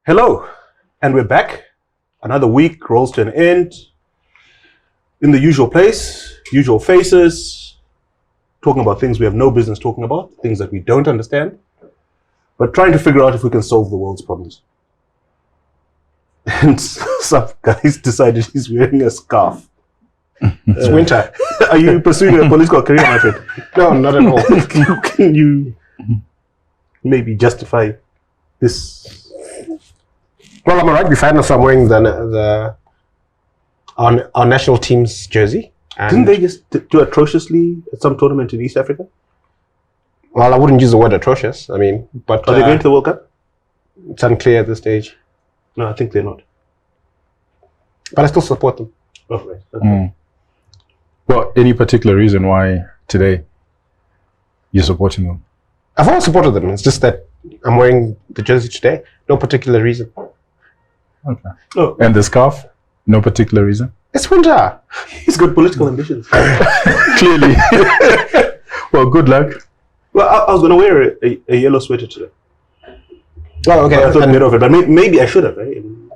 Hello, and we're back. Another week rolls to an end. In the usual place, usual faces, talking about things we have no business talking about, things that we don't understand, but trying to figure out if we can solve the world's problems. And some guy's decided he's wearing a scarf. It's winter. Are you pursuing a political career, my friend? No, not at all. Can you maybe justify this? Well, I'm a rugby fan, so I'm wearing our national team's jersey. Didn't they just do atrociously at some tournament in East Africa? Well, I wouldn't use the word atrocious. I mean, but Are they going to the World Cup? It's unclear at this stage. No, I think they're not. But I still support them. Oh, right. Okay. Well, any particular reason why today you're supporting them? I've always supported them. It's just that I'm wearing the jersey today. No particular reason. Okay. Oh. And the scarf? No particular reason? It's winter. He's got political ambitions. Clearly. Well, good luck. Well, I was going to wear a yellow sweater today. Oh, okay. I thought made of it, but maybe I should have, right? In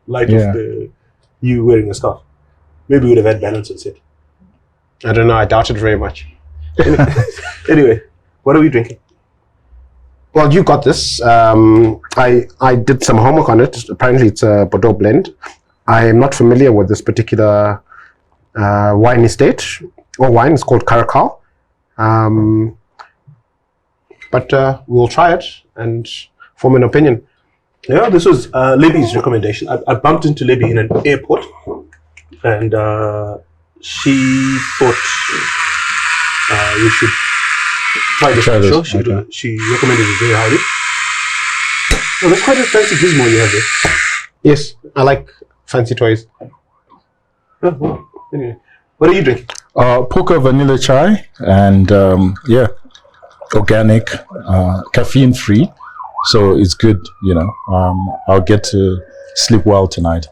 light of you wearing a scarf. Maybe we would have had balance instead. I don't know. I doubt it very much. Anyway, what are we drinking? Well, you got this. I did some homework on it. Apparently, it's a Bordeaux blend. I am not familiar with this particular wine estate or wine. It's called Caracal. But we'll try it and form an opinion. Yeah, this was Libby's recommendation. I bumped into Libby in an airport, and she thought we should try this show. She recommended it very highly. Oh, that's quite a fancy gizmo you have there. Yes, I like fancy toys. Oh, well, anyway, what are you drinking? Poker vanilla chai and organic, caffeine free. So it's good, I'll get to sleep well tonight.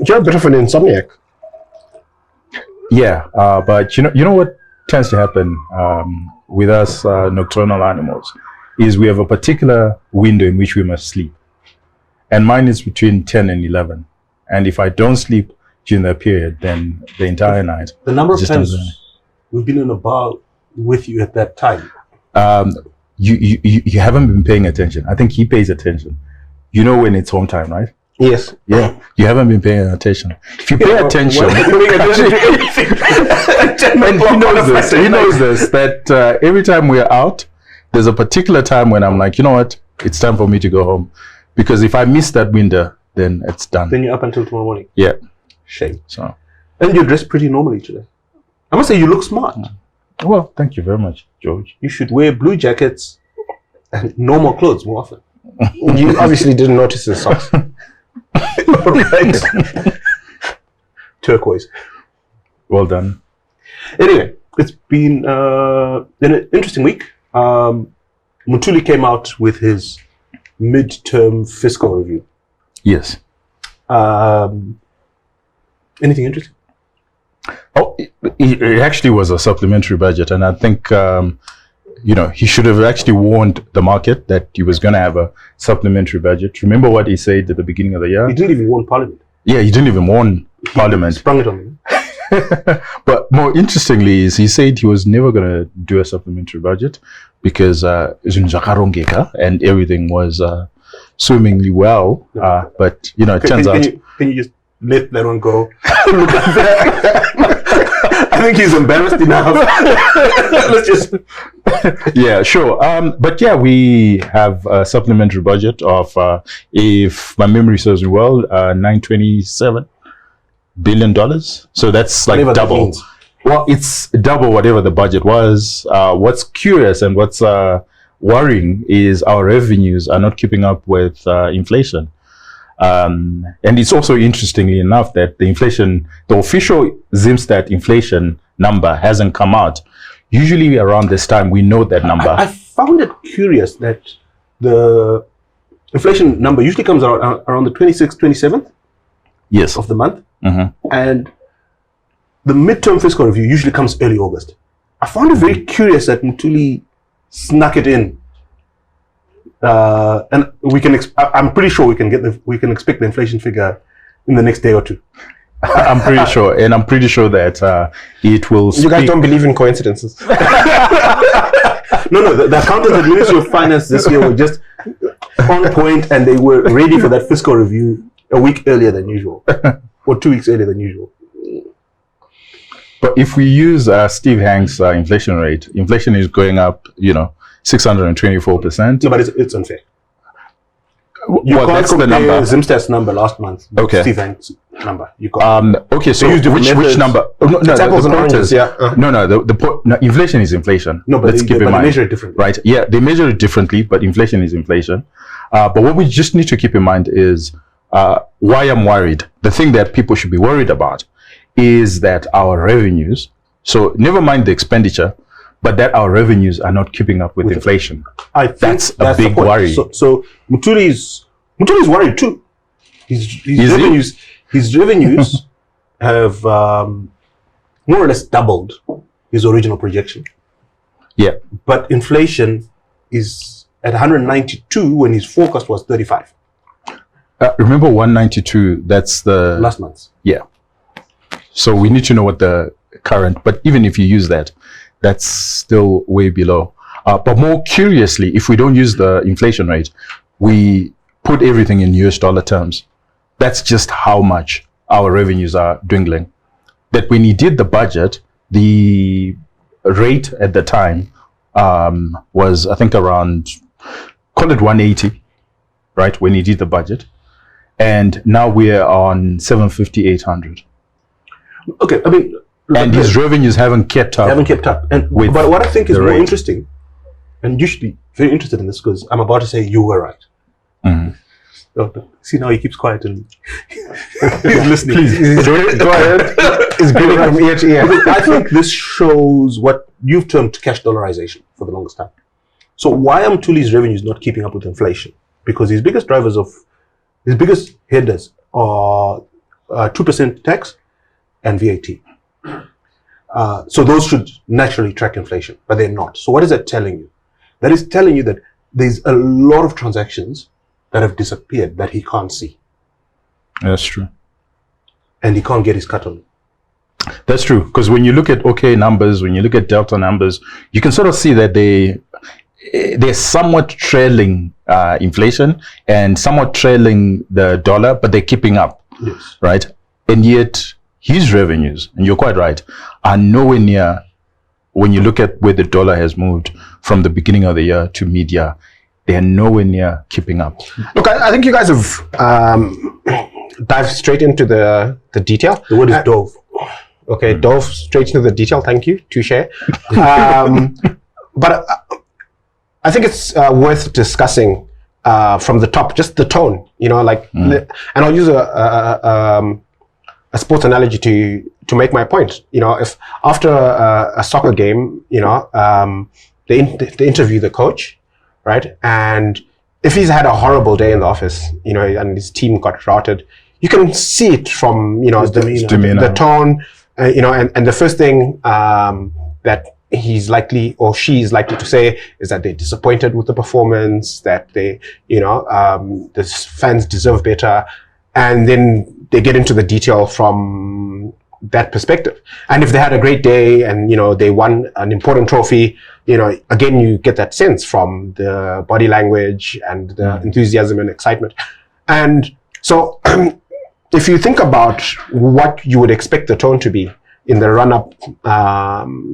You're a bit of an insomniac. Yeah, but you know what tends to happen with us nocturnal animals is we have a particular window in which we must sleep. And mine is between 10 and 11. And if I don't sleep during that period, then the entire night. The number of times we've been in a bar with you at that time. You haven't been paying attention. I think he pays attention. You know when it's home time, right? Yes. Yeah. You haven't been paying attention. If you pay attention, and he knows this, that every time we're out, there's a particular time when I'm like, you know what? It's time for me to go home. Because if I miss that window, then it's done. Then you're up until tomorrow morning. Yeah. Shame. So. And you're dressed pretty normally today. I must say you look smart. Well, thank you very much, George. You should wear blue jackets and normal clothes more often. You obviously didn't notice his socks. Right. Turquoise. Well done. Anyway, it's been an interesting week. Mutuli came out with his midterm fiscal review. Yes. Anything interesting? Oh, it actually was a supplementary budget, and I think he should have actually warned the market that he was going to have a supplementary budget. Remember what he said at the beginning of the year? He didn't even warn Parliament. Yeah, he didn't even warn Parliament. He sprung it on me. But more interestingly is he said he was never going to do a supplementary budget because and everything was swimmingly well. But it turns out. Can you just let that one go? I think he's embarrassed enough. Let's just. Yeah, sure. But yeah, we have a supplementary budget of, if my memory serves me well, $927 billion. So that's like whatever double. Well, it's double whatever the budget was. What's curious and what's worrying is our revenues are not keeping up with inflation. And it's also interestingly enough that the official Zimstat inflation number hasn't come out. Usually around this time, we know that number. I found it curious that the inflation number usually comes around the 26th, 27th of the month. Mm-hmm. And the midterm fiscal review usually comes early August. I found it very curious that Mutuli snuck it in and we can. I'm pretty sure we can expect the inflation figure in the next day or two. I'm pretty sure, and I'm pretty sure that it will. You guys don't believe in coincidences. No, the accountants at Ministry of Finance this year were just on point, and they were ready for that fiscal review a week earlier than usual, or 2 weeks earlier than usual. But if we use Steve Hanks' inflation rate, inflation is going up, 624%. No, but it's unfair. You Well, can't that's the compare number. Zimstad's number last month with Okay. Steve Hanks' number. You can't. Okay, so use different which methods. number? Oh, no, It's apples the and point oranges, is- yeah. No, inflation is inflation. No, but let's keep in they mind. measure it differently. Right? Yeah, they measure it differently, but inflation is inflation. But what we just need to keep in mind is why I'm worried. The thing that people should be worried about is that our revenues, so never mind the expenditure, but that our revenues are not keeping up with inflation. I think That's a the big point. worry. So Mutuli's worried too. His Is he? revenues have more or less doubled his original projection. Yeah. But inflation is at 192 when his forecast was 35 Remember 192, that's the... last month. Yeah. So we need to know what the current, but even if you use that, that's still way below. But more curiously, if we don't use the inflation rate, we put everything in US dollar terms. That's just how much our revenues are dwindling. That when he did the budget, the rate at the time was, I think, around, call it 180, right? When he did the budget. And now we're on 750, 800. Okay, I mean, And his revenues haven't kept up. they haven't kept up. And with but what I think is the more rate. interesting, and you should be very interested in this because I'm about to say you were right. Mhm. Oh, see, now he keeps quiet and he's listening. Please, go ahead. It's grinning from ear to ear. Because I think this shows what you've termed cash dollarization for the longest time. So why are Mtuli's revenues not keeping up with inflation? Because his biggest headers are 2% tax and VAT. So those should naturally track inflation, but they're not. So what is that telling you? That is telling you that there's a lot of transactions that have disappeared that he can't see, That's true. and he can't get his cut on. That's true. Because when you look at OK numbers, when you look at Delta numbers, you can sort of see that they're somewhat trailing inflation and somewhat trailing the dollar, but they're keeping up, Yes. right? And yet his revenues, and you're quite right, are nowhere near, when you look at where the dollar has moved from the beginning of the year to mid-year, they are nowhere near keeping up. Look, I think you guys have dived straight into the detail. The word is dove. Okay, dove straight into the detail. Thank you. Touche. But I think it's worth discussing from the top, just the tone. And I'll use a sports analogy to make my point. If after a soccer game, they interview the coach, right? And if he's had a horrible day in the office, and his team got routed, you can see it from His demeanor. the tone, and the first thing that he's likely or she is likely to say is that they're disappointed with the performance, that the fans deserve better, and then they get into the detail from that perspective. And if they had a great day and they won an important trophy, again you get that sense from the body language and the enthusiasm and excitement. And so if you think about what you would expect the tone to be in the run-up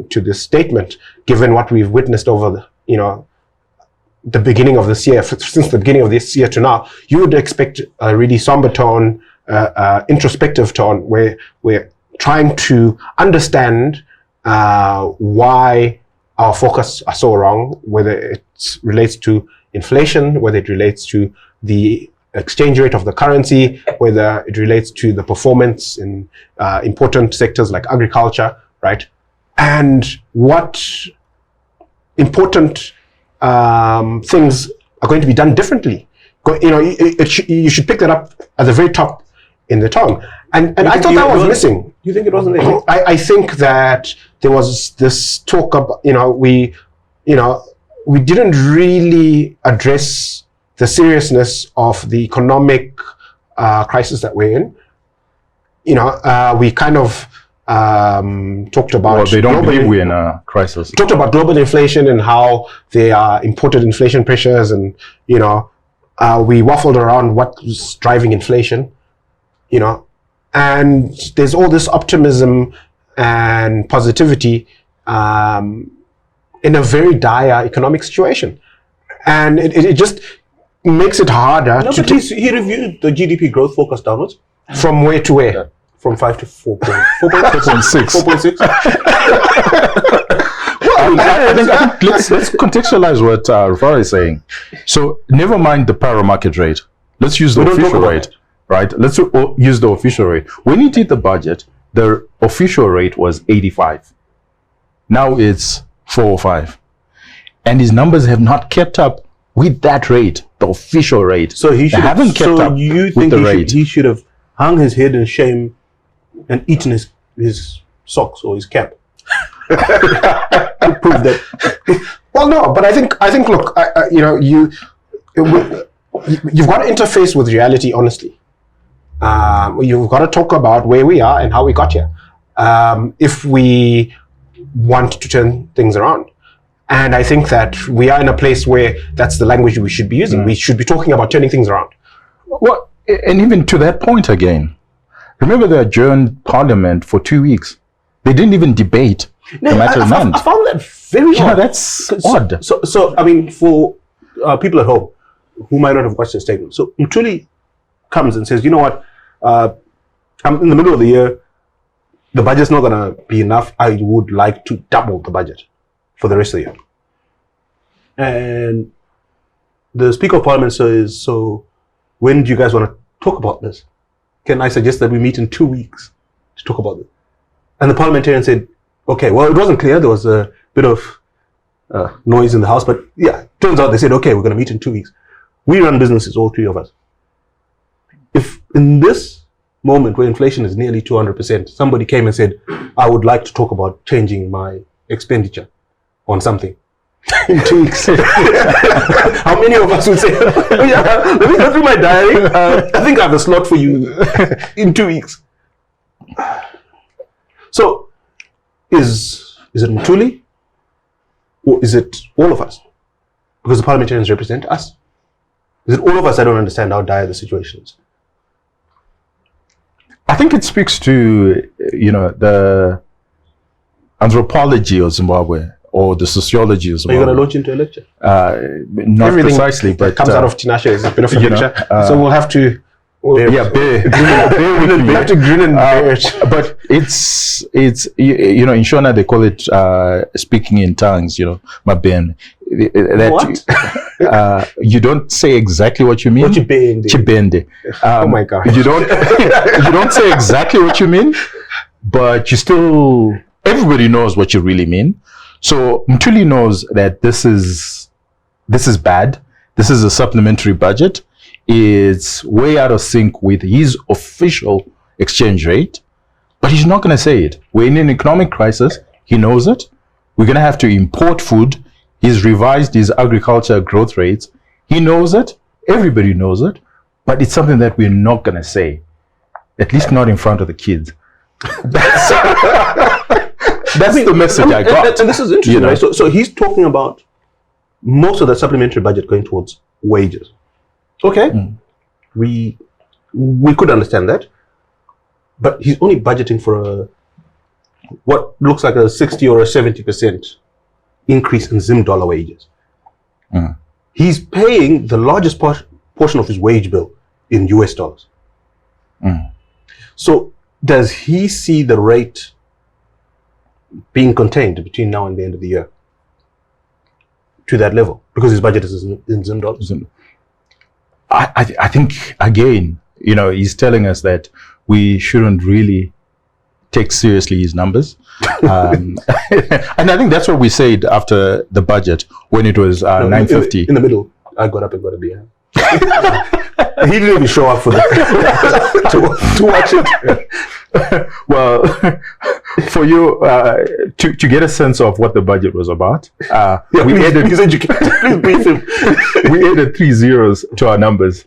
to this statement, given what we've witnessed over the beginning of this year, since the beginning of this year to now, you would expect a really somber tone, introspective tone, where we're trying to understand why our forecasts are so wrong, whether it relates to inflation, whether it relates to the exchange rate of the currency, whether it relates to the performance in important sectors like agriculture, right? And what important things are going to be done differently. You should pick that up at the very top in the tone. And I thought that was missing. You think it wasn't there? I think that there was this talk about, we didn't really address the seriousness of the economic crisis that we're in. We kind of talked about. Well, they don't believe we're in a crisis. Talked about global inflation and how there are imported inflation pressures, and we waffled around what was driving inflation. And there's all this optimism and positivity in a very dire economic situation, and it just makes it harder. No, but he reviewed the GDP growth forecast downwards. From where to where? From 5 to 4.6. 4.6. I think let's contextualize what Rufara is saying. So never mind the para market rate. Let's use the official rate, right? Let's use the official rate. When he did the budget, the official rate was 85. Now it's 405. And his numbers have not kept up with that rate, the official rate. So he should haven't kept up you with think the rate. He should have hung his head in shame and eaten his socks or his cap to prove that. Well, no, but I think look, you've got to interface with reality honestly. You've got to talk about where we are and how we got here, if we want to turn things around. And I think that we are in a place where that's the language we should be using. We should be talking about turning things around. Well, and even to that point again, remember they adjourned Parliament for 2 weeks. They didn't even debate the matter in hand. I found that very odd. That's odd. So I mean, for people at home who might not have watched the statement, so Mtuli comes and says, you know what, I'm in the middle of the year, the budget's not going to be enough. I would like to double the budget for the rest of the year. And the Speaker of Parliament says, so when do you guys want to talk about this? Can I suggest that we meet in 2 weeks to talk about this? And the parliamentarian said, okay, well, it wasn't clear. There was a bit of noise in the House, but yeah, turns out they said, okay, we're going to meet in 2 weeks. We run businesses, all three of us. If in this moment where inflation is nearly 200%, somebody came and said, I would like to talk about changing my expenditure on something in 2 weeks. How many of us would say, oh, yeah, let me go through my diary. I think I have a slot for you in 2 weeks. So, is it Mtuli or is it all of us? Because the parliamentarians represent us. Is it all of us that don't understand how dire the situation is? I think it speaks to, the anthropology of Zimbabwe or the sociology of Zimbabwe. Are you going to launch into a lecture? Not Everything precisely, but comes out of Tinashe is a bit of a lecture. So we'll have to. bear We have to grin and bear it. But it's in Shona they call it speaking in tongues. Mabene. What? You don't say exactly what you mean. What you being? Chibende. Oh my God! You don't say exactly what you mean, but you still. Everybody knows what you really mean. So Mtuli knows that this is bad. This is a supplementary budget. It's way out of sync with his official exchange rate, but he's not going to say it. We're in an economic crisis. He knows it. We're going to have to import food. He's revised his agriculture growth rates. He knows it. Everybody knows it. But it's something that we're not going to say, at least not in front of the kids. That's the message I got. And this is interesting, right? So he's talking about most of the supplementary budget going towards wages. Okay, we could understand that, but he's only budgeting for what looks like a 60 or a 70% increase in Zim dollar wages. He's paying the largest portion of his wage bill in US dollars. So does he see the rate being contained between now and the end of the year to that level? Because his budget is in Zim dollars. I think, again, he's telling us that we shouldn't really take seriously his numbers. And I think that's what we said after the budget when it was 9:50. In the middle, I got up and got a beer. He didn't even show up for that to watch it. Well, for you to get a sense of what the budget was about, we added. Please brief him. We added 3 zeros to our numbers,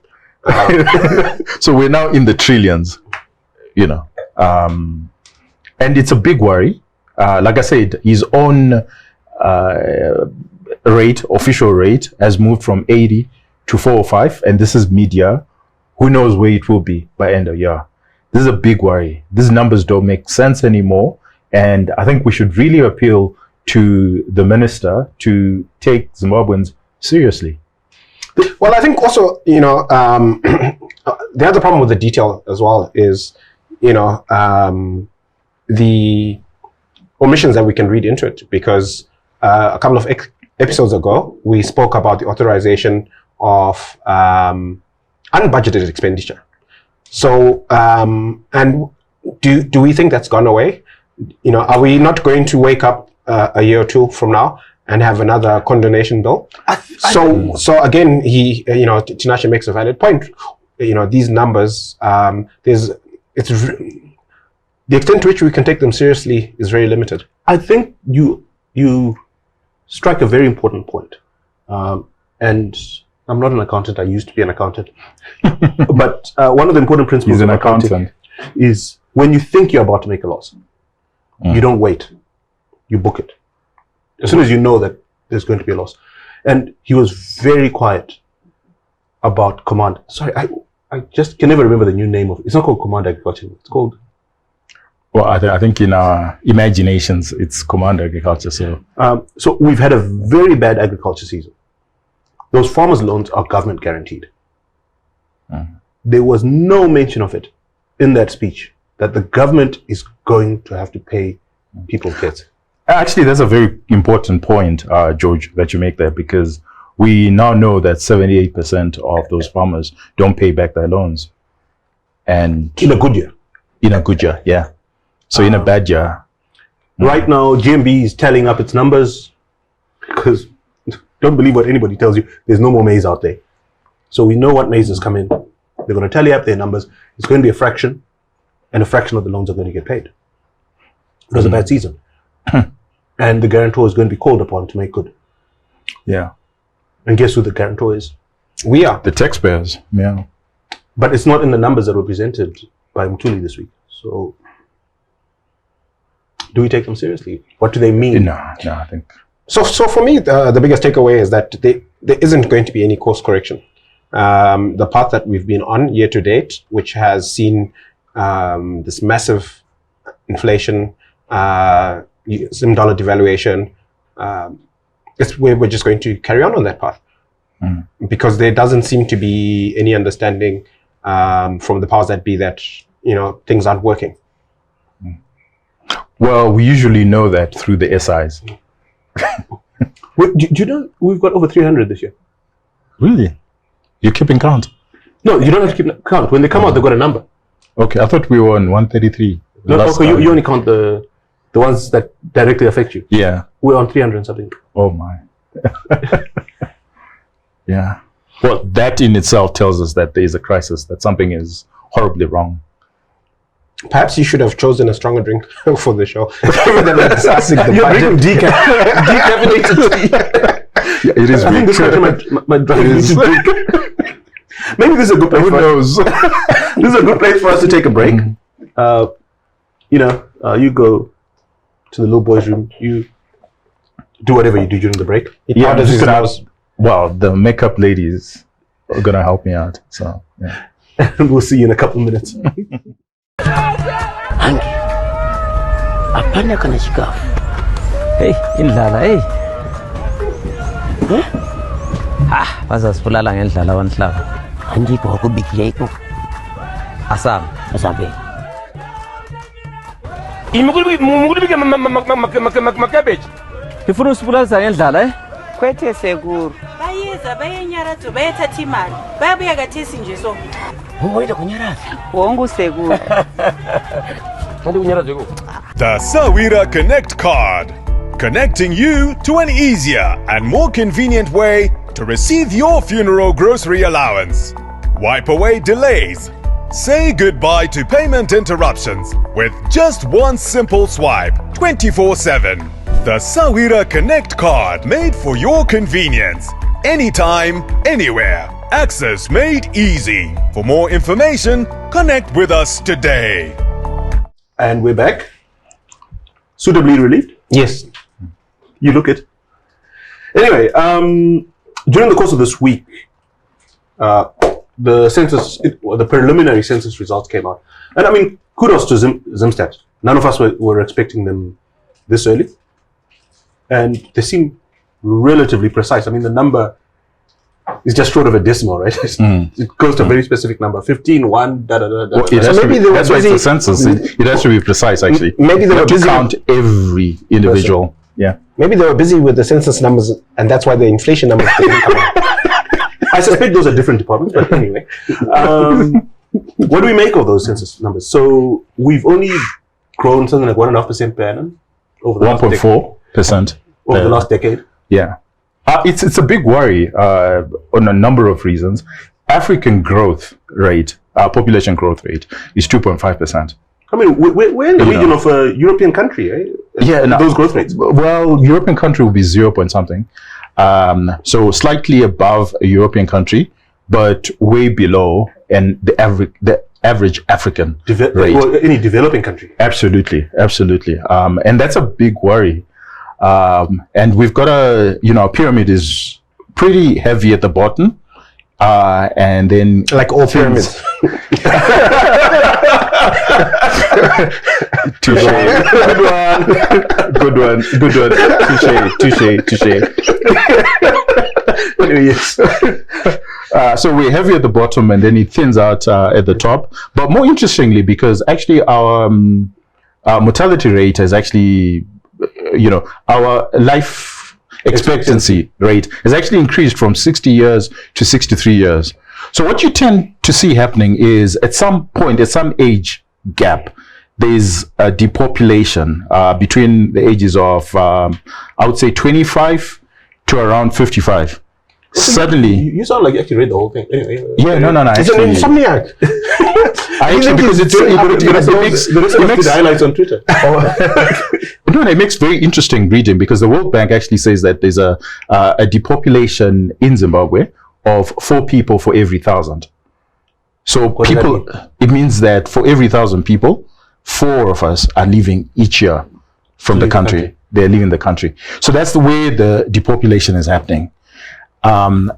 so we're now in the trillions. You know, and it's a big worry. Like I said, his own official rate, has moved from 80 to 405, and this is mid-year. Who knows where it will be by end of year? This is a big worry. These numbers don't make sense anymore, and I think we should really appeal to the minister to take Zimbabweans seriously. Well, I think also, the other problem with the detail as well is, the omissions that we can read into it, because a couple of episodes ago, we spoke about the authorization of unbudgeted expenditure. So, and do we think that's gone away? Are we not going to wake up a year or two from now and have another condonation bill? So again, Tinashe makes a valid point. These numbers, the extent to which we can take them seriously is very limited. I think you strike a very important point. And I'm not an accountant. I used to be an accountant. But one of the important principles of accounting is when you think you're about to make a loss, you don't wait. You book it. As soon as you know that there's going to be a loss. And he was very quiet about command. Sorry, I just can never remember the new name of it. It's not called command agriculture. It's called... Well, I think in our imaginations, it's command agriculture. So we've had a very bad agriculture season. Those farmers' loans are government guaranteed. There was no mention of it in that speech, that the government is going to have to pay people's debts. Actually, that's a very important point, George, that you make there, because we now know that 78% of those farmers don't pay back their loans. And in a good year. In a good year, yeah. So in a bad year. Right now, GMB is tallying up its numbers because don't believe what anybody tells you. There's no more maize out there. So we know what maize has come in. They're going to tally up their numbers. It's going to be a fraction, and a fraction of the loans are going to get paid. It was a bad season. And the guarantor is going to be called upon to make good. Yeah. And guess who the guarantor is? We are. The taxpayers, yeah. But it's not in the numbers that were presented by Mtuli this week. So do we take them seriously? What do they mean? No, I think... So for me, the biggest takeaway is that there isn't going to be any course correction. The path that we've been on year to date, which has seen this massive inflation, Zim dollar devaluation, we're just going to carry on that path. Because there doesn't seem to be any understanding from the powers that be that, things aren't working. Well, we usually know that through the SIs. Do you know we've got over 300 this year? Really? You're keeping count? No, you don't have to keep count. When they come out, they've got a number. Okay, I thought we were on 133. No, okay, you only count the ones that directly affect you. Yeah. We're on 300 and something. Oh my. Yeah. Well, that in itself tells us that there is a crisis, that something is horribly wrong. Perhaps you should have chosen a stronger drink for the show. You're drinking decaffeinated tea. Yeah, it is. I think this might drive me to drink. Maybe this is a good place. Who knows? This is a good place for us to take a break. You go to the little boys' room. You do whatever you do during the break. Well, the makeup ladies are gonna help me out. So yeah. And we'll see you in a couple of minutes. Hangi apana kana chikafu. Hey, indlala hey. Bazasibulala ngendlala wanhlaba. Andikho akubikile iko. Asabe. Imugulibike makabeji. Ngifuna usibulalisa ngendlala Kwethe sekuru. Bayiza bayenyaradzo bayathatha imali. Bayabuya kathisi nje so. Ngoyida kunyaraza. Wonke sekuru. The Sawira Connect card, connecting you to an easier and more convenient way to receive your funeral grocery allowance. Wipe away delays, Say goodbye to payment interruptions with just one simple swipe 24/7. The Sawira Connect card made for your convenience. Anytime, anywhere. Access made easy. For more information, connect with us today. And we're back. Suitably relieved? Yes. You look it. Anyway, during the course of this week, the census, the preliminary census results came out. And I mean, kudos to Zimstat. None of us were expecting them this early. And they seem relatively precise. I mean, the number is just short of a decimal, right? It goes to a very specific number. 15, 1, da da da da. Well, it has to be, that's why it's a census. It has to be precise, actually. Maybe they You were have to busy. count every individual. Yeah. Maybe they were busy with the census numbers, and that's why the inflation numbers didn't come out. I suspect those are different departments, but anyway. What do we make of those census numbers? So we've only grown something like 1.5% per annum over the 1.4%. over the last decade. Yeah. It's a big worry on a number of reasons. African growth rate, population growth rate, is 2.5%. I mean, we're in the region of a European country, right? Yeah, those growth rates. Well, European country will be 0 point something. So slightly above a European country, but way below and the average African rate. Well, any developing country. Absolutely. And that's a big worry. And we've got our pyramid is pretty heavy at the bottom. And then Like all pyramids. Touche. Good one. Touche. Yes. So we're heavy at the bottom and then it thins out at the top. But more interestingly, because actually our mortality rate has actually, our life expectancy rate has actually increased from 60 years to 63 years. So what you tend to see happening is at some point, at some age gap, there's a depopulation between the ages of, I would say 25 to around 55. Suddenly, you sound like you actually read the whole thing. Anyway. Yeah, no. He's an insomniac. Because it makes highlights on Twitter. No, it makes very interesting reading because the World Bank actually says that there's a depopulation in Zimbabwe of 4 people for every 1,000. So it means that for every 1,000 people, 4 of us are leaving each year from the country. They're leaving the country. So that's the way the depopulation is happening. And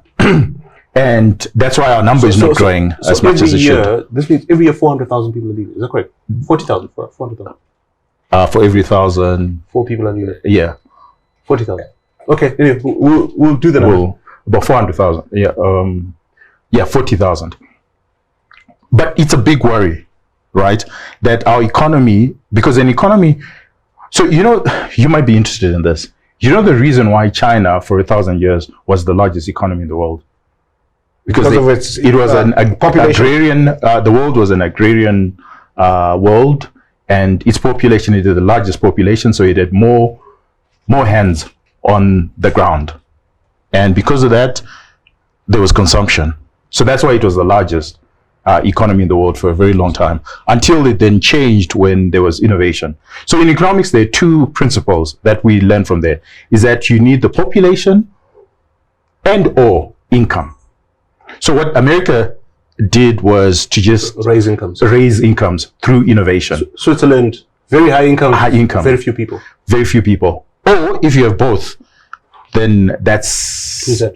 that's why our number is not growing as much as it should. This means every year 400,000 people are leaving. Is that correct? 40,000 for 400,000. For every 1,000. 4 people are leaving. Yeah. 40,000. Okay, anyway, we'll do the number. About 400,000. Yeah. 40,000. But it's a big worry, right? That our economy, because an economy, so you might be interested in this. You know the reason why China for 1,000 years was the largest economy in the world? Because it was an agrarian, the world was an agrarian world, and its population, it had the largest population, so it had more hands on the ground. And because of that, there was consumption. So that's why it was the largest economy in the world for a very long time, until it then changed when there was innovation. So in economics, there are 2 principles that we learn from there, is that you need the population and or income. So what America did was to just raise incomes through innovation. Switzerland, very high income, very few people. Or if you have both, then that's... Who's that?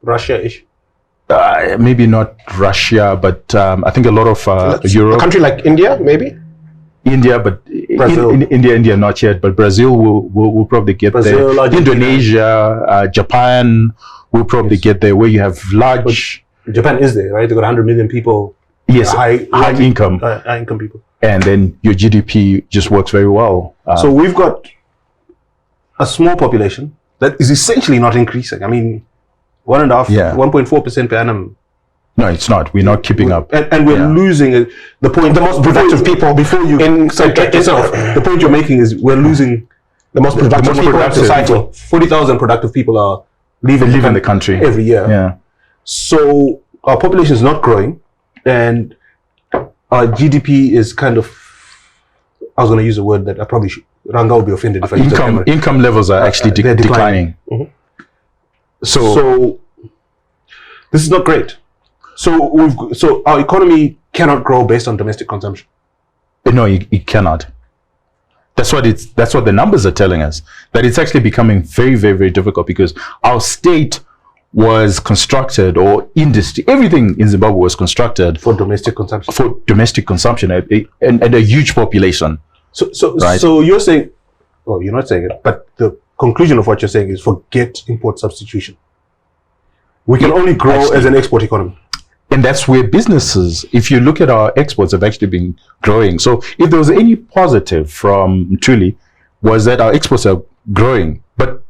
Russia-ish? Maybe not Russia, but I think a lot of Europe. A country like India, maybe? India, but India not yet, but Brazil will probably get there. Indonesia, Japan will probably get there, where you have large... But Japan is there, right? They've got 100 million people. Yes, high income. High income people. And then your GDP just works very well. So we've got a small population that is essentially not increasing. I mean, 1.4% per annum. No, it's not. We're not keeping up. And we're losing the point. The most productive people before you subtract yourself. The point you're making is we're losing the most productive people in society. 40,000 productive people are leaving the country every year. Yeah. So our population is not growing, and our GDP is kind of, I was going to use a word that I probably should, Ranga will be offended if I use that. Income levels are actually they're declining. Mhm. So this is not great. So our economy cannot grow based on domestic consumption. no, it cannot. That's what the numbers are telling us, that it's actually becoming very, very, very difficult because our state was constructed, or industry, everything in Zimbabwe was constructed For domestic consumption. And a huge population. Right. So you're saying, well, you're not saying it, but the conclusion of what you're saying is forget import substitution. We can only grow Actually, as an export economy. And that's where businesses, if you look at our exports, have actually been growing. So if there was any positive from Mtuli, was that our exports are growing. But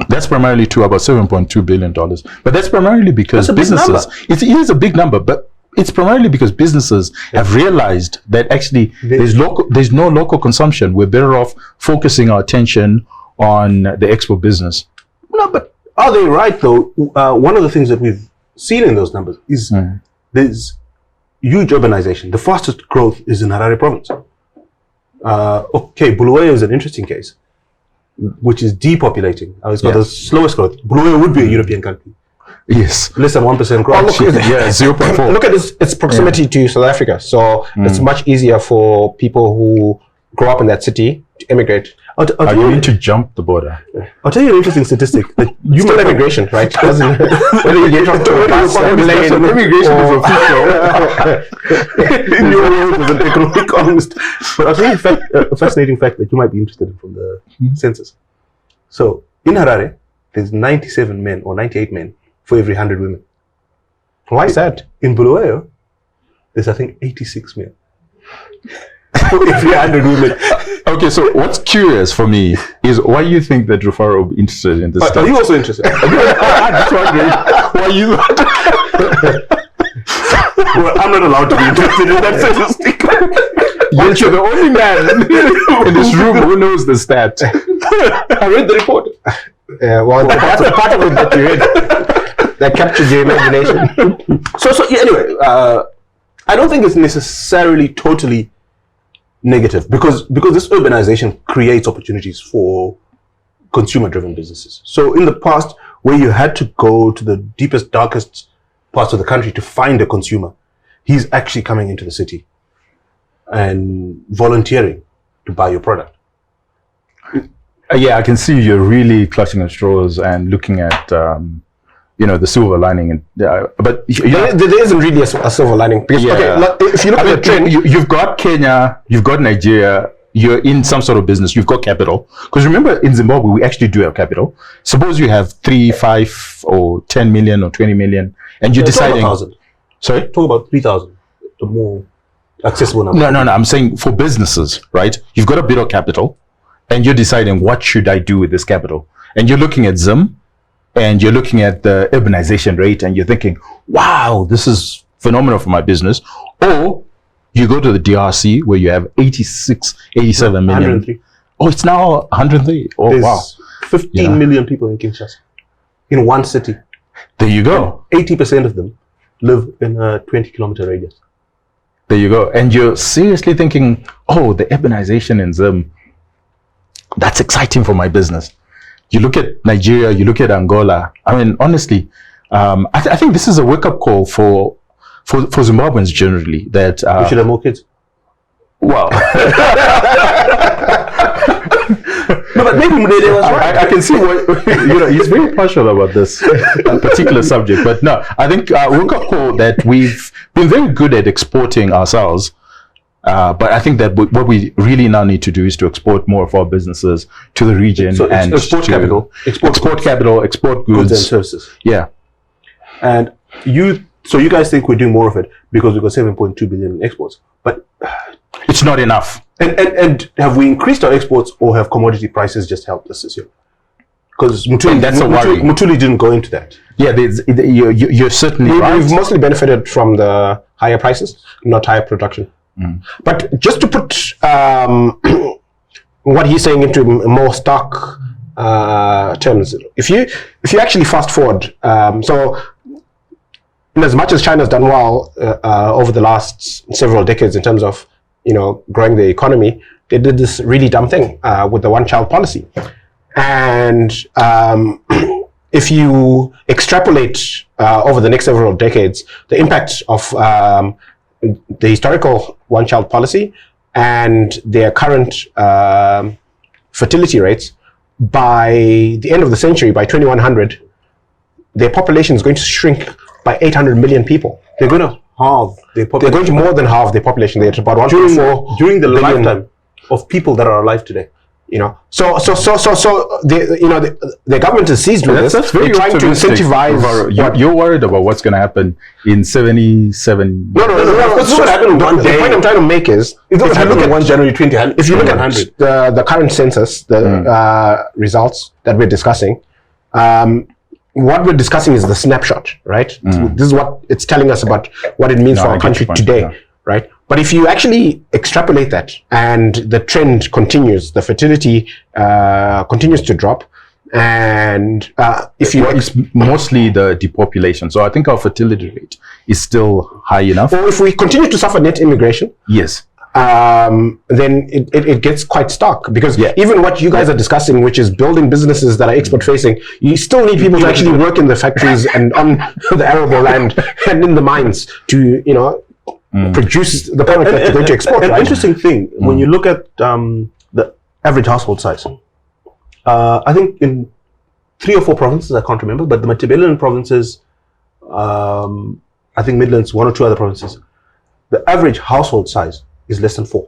that's primarily to about $7.2 billion. But that's primarily because businesses, it is a big number, but it's primarily because businesses have realized that actually there's no local consumption. We're better off focusing our attention on the export business. No, but are they right though? One of the things that we've seen in those numbers is there's huge urbanization. The fastest growth is in Harare province. Okay, Bulawayo is an interesting case, which is depopulating. It's got the slowest growth. Bulawayo would be a European country. Yes. Less than 1% growth. Yeah, 0.4. Look at its proximity to South Africa. So it's much easier for people who grow up in that city to immigrate. Are you need to jump the border? I'll tell you an interesting statistic. That You still immigration, right? Whether you get onto a bus or plane, Immigration is official. in your world as an economist. But I'll tell you a fascinating fact that you might be interested in from the census. So in Harare, there's 97 men or 98 men for every 100 women. Why is that? In Bulawayo, there's I think 86 men for every 100 women. Okay, so what's curious for me is why you think that Rufaro will be interested in this stuff. Are you also interested? I'm just wondering why you. Well, I'm not allowed to be interested in that statistic. Yet you're the only man in this room who knows the stat. I read the report. Well, that's the part of it that you read that captures your imagination. Anyway, I don't think it's necessarily totally negative because this urbanization creates opportunities for consumer-driven businesses. So in the past, where you had to go to the deepest, darkest parts of the country to find a consumer, he's actually coming into the city and volunteering to buy your product. Yeah, I can see you're really clutching at straws and looking at the silver lining. And but there isn't really a silver lining because if you look at the trend, you've got Kenya, you've got Nigeria. You're in some sort of business. You've got capital. Because remember, in Zimbabwe, we actually do have capital. Suppose you have 3, 5, or 10 million or 20 million, and you're deciding. 1,000. Sorry, talk about 3,000. The more accessible number. No. I'm saying for businesses, right? You've got a bit of capital, and you're deciding what should I do with this capital, and you're looking at Zim, and you're looking at the urbanization rate, and you're thinking, wow, this is phenomenal for my business. Or you go to the DRC where you have 87 million. 103. Oh, it's now 103. Oh, There's wow. 15 million people in Kinshasa, in one city. There you go. 80% of them live in a 20-kilometer radius. There you go. And you're seriously thinking, oh, the urbanization in Zim, that's exciting for my business. You look at Nigeria, you look at Angola. I mean, honestly, I think this is a wake-up call for Zimbabweans generally. That we should have more kids. Well, no, but maybe Mudede was right. I can see what he's very partial about this particular subject. But no, I think wake-up call that we've been very good at exporting ourselves. But I think that what we really now need to do is to export more of our businesses to the region. So and export capital, export goods and services. Yeah. And you guys think we're doing more of it because we've got 7.2 billion in exports, but it's not enough. And have we increased our exports, or have commodity prices just helped us this year? Because Mutuli didn't go into that. Yeah, you're certainly right. We've mostly benefited from the higher prices, not higher production. But just to put what he's saying into more stark terms, if you actually fast forward, so in as much as China's done well over the last several decades in terms of, growing the economy, they did this really dumb thing with the one-child policy. And if you extrapolate over the next several decades, the impact of the historical one-child policy and their current fertility rates, by the end of the century, by 2100, their population is going to shrink by 800 million people. They're going to halve their population. They're going to more than halve their population. They're at about 1.4 during the billion lifetime of people that are alive today. So the government is seized with this. That's very trying to optimistic. incentivize. You're worried about what's going to happen in 77. No. This is what happened one The day. point I'm trying to make is, If you look at 1 January 2000, if you look at the current census, the results that we're discussing, what we're discussing is the snapshot, right? This is what it's telling us about what it means for our country today, right? But if you actually extrapolate that and the trend continues, the fertility continues to drop, and if you... It's mostly the depopulation. So I think our fertility rate is still high enough. Or if we continue to suffer net immigration, yes, then it gets quite stark, because even what you guys are discussing, which is building businesses that are export facing, you still need people to actually work in the factories and on the arable land and in the mines to, produce the product that you're going to export. An right? interesting thing, when you look at the average household size, I think in 3 or 4 provinces, I can't remember, but the Matabeleland provinces, I think Midlands, 1 or 2 other provinces, the average household size is less than 4.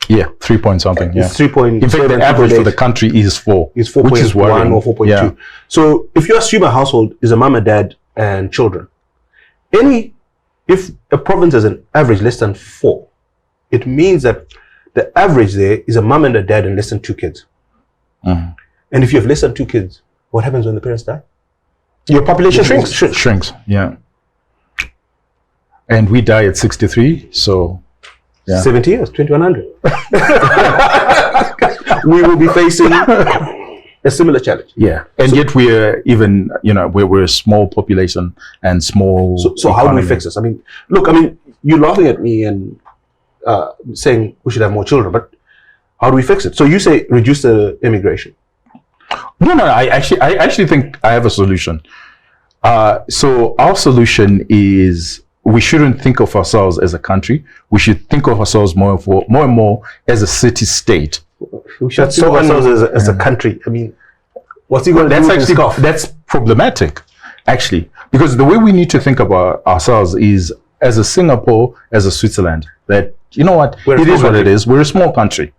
Yeah, 3 point something. Yeah, It's 3 point. in fact, the average for the country is 4. Is which is 4.1 worrying. or 4.2. Yeah. So if you assume a household is a mom and dad and children, if a province has an average less than 4, it means that the average there is a mom and a dad and less than 2 kids. And if you have less than 2 kids, what happens when the parents die? Your population shrinks. Shrinks, yeah. And we die at 63, so... Yeah. 70 years, 2100. We will be facing a similar challenge. Yeah, and yet we're even, we're a small population and small. So how do we fix this? I mean, look, you're laughing at me and saying we should have more children, but how do we fix it? So you say reduce the immigration. No, I actually think I have a solution. So our solution is, we shouldn't think of ourselves as a country. We should think of ourselves more and more as a city-state. We should think of ourselves as a country. I mean, what's he going to do with this scarf? That's problematic, actually, because the way we need to think about ourselves is as a Singapore, as a Switzerland. That, you know what, it is what it is. We're a small country.